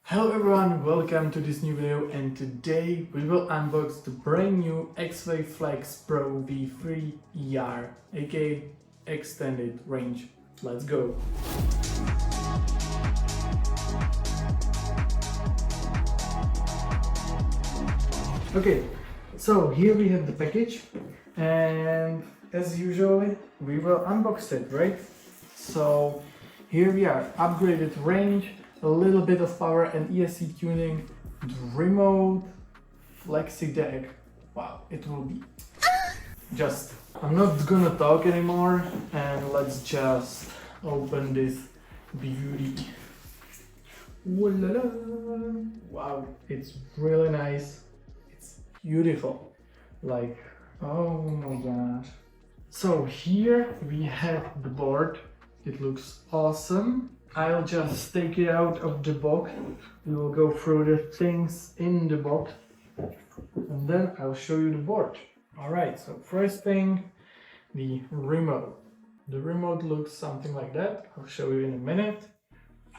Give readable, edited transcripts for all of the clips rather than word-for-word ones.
Hello everyone, welcome to this new video, and today we will unbox the brand new Exway Flex Pro V3 ER, aka extended range. Let's go! Okay, so here we have the package, and as usual we will unbox it, right? So here we are, upgraded range, a little bit of power and ESC tuning, the remote, flexy deck. Wow, it will be just... I'm not gonna talk anymore and let's just open this beauty. Woo-la-la. Wow, it's really nice. It's beautiful. Like, oh my gosh. So here we have the board. It looks awesome. I'll just take it out of the box. We will go through the things in the box and then I'll show you the board. Alright, so first thing, the remote. The remote looks something like that. I'll show you in a minute.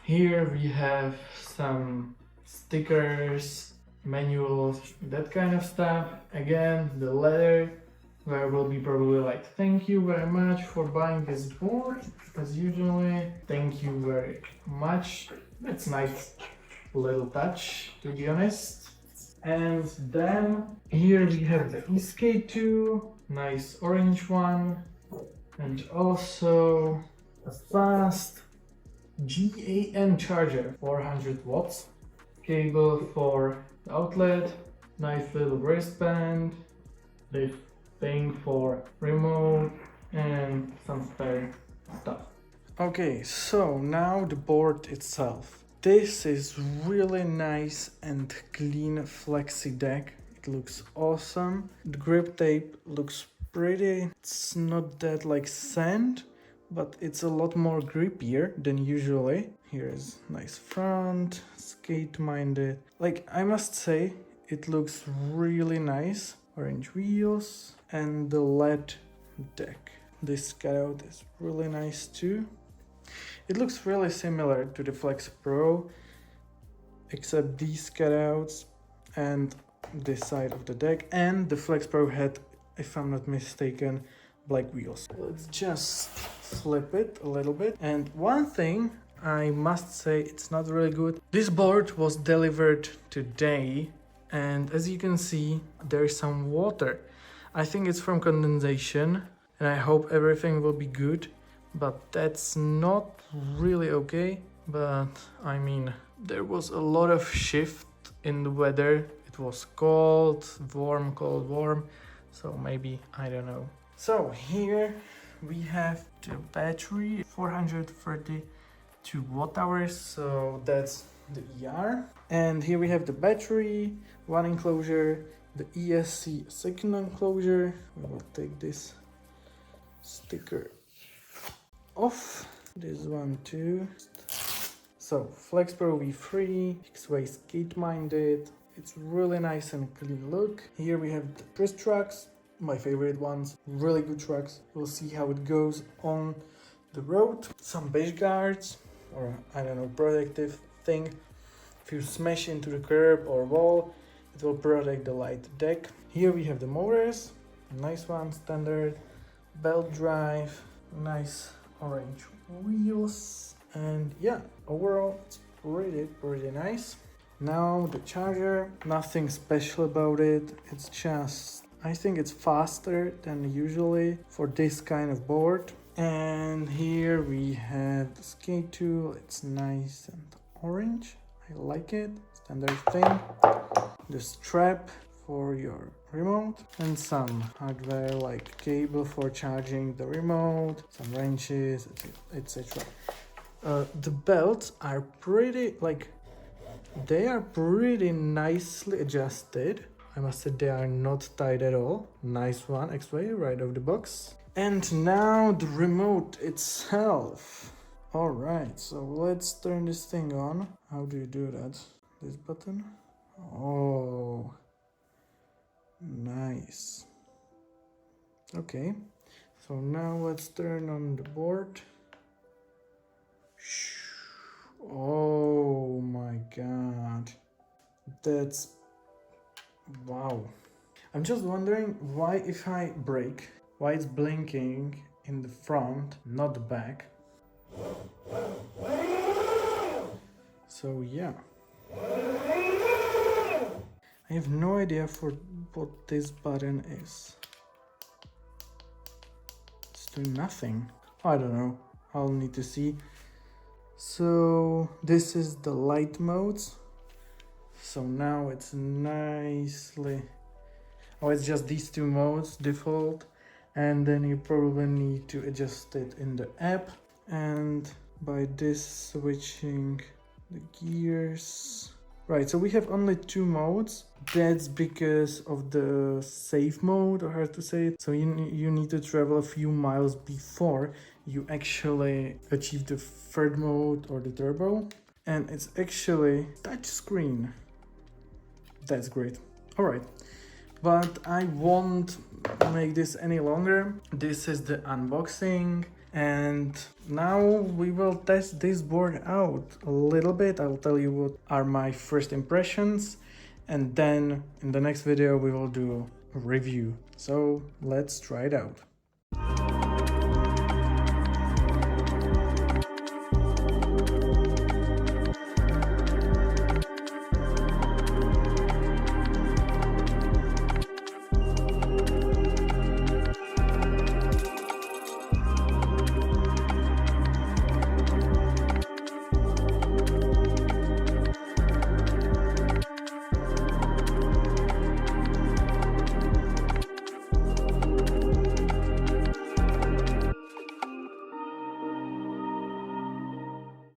Here we have some stickers, manuals, that kind of stuff. Again, the letter, where will be probably like, thank you very much for buying this board, as usually. Thank you very much. That's nice little touch, to be honest. And then here we have the ESK2, nice orange one, and also a fast GAN charger, 400 watts, cable for the outlet, nice little wristband, this thing for remote, and some spare stuff. Okay, so now the board itself. This is really nice and clean flexi deck. It looks awesome. The grip tape looks pretty. It's not that like sand, but it's a lot more grippier than usually. Here is nice front, skate minded. Like, I must say, it looks really nice. Orange wheels and the LED deck. This cutout is really nice too. It looks really similar to the Flex Pro, except these cutouts and this side of the deck, and the Flex Pro had, if I'm not mistaken, black wheels. Let's just flip it a little bit. And one thing I must say, it's not really good. This board was delivered today, and as you can see, there is some water. I think it's from condensation, and I hope everything will be good, but that's not really okay. But I mean, there was a lot of shift in the weather. It was cold, warm, cold, warm, so maybe, I don't know. So here we have the battery, 432 watt hours, so that's the ER. And here we have the battery, one enclosure, the ESC second enclosure. We will take this sticker off, this one too. So Flex Pro V3, Exway skate minded. It's really nice and clean look. Here we have the Trist trucks, my favorite ones, really good trucks. We'll see how it goes on the road. Some beige guards, or I don't know, protective thing. If you smash into the curb or wall, it will protect the light deck. Here we have the motors, nice one, standard, belt drive, nice orange wheels, and yeah, overall it's pretty nice. Now the charger, nothing special about it. It's just, I think it's faster than usually for this kind of board. And here we have the skate tool. It's nice and orange. I like it. Standard thing. The strap for your remote and some hardware like cable for charging the remote, some wrenches, etc. The belts are pretty, like, they are pretty nicely adjusted. I must say they are not tight at all. Nice one, Exway, right out of the box. And now the remote itself. Alright, so let's turn this thing on. How do you do that? This button? Oh, nice. Okay, so now let's turn on the board. Oh my god. That's... wow. I'm just wondering why if I brake, why it's blinking in the front, not the back. So yeah. I have no idea for what this button is. It's doing nothing. I don't know. I'll need to see. So this is the light modes. So now it's nicely... oh, it's just these two modes, default. And then you probably need to adjust it in the app. And by this switching the gears... right, so we have only two modes. That's because of the safe mode, or how to say it. So you need to travel a few miles before you actually achieve the third mode or the turbo. And it's actually touch screen. That's great. All right, but I won't make this any longer. This is the unboxing. And now we will test this board out a little bit. I'll tell you what are my first impressions, and then in the next video we will do a review. So let's try it out.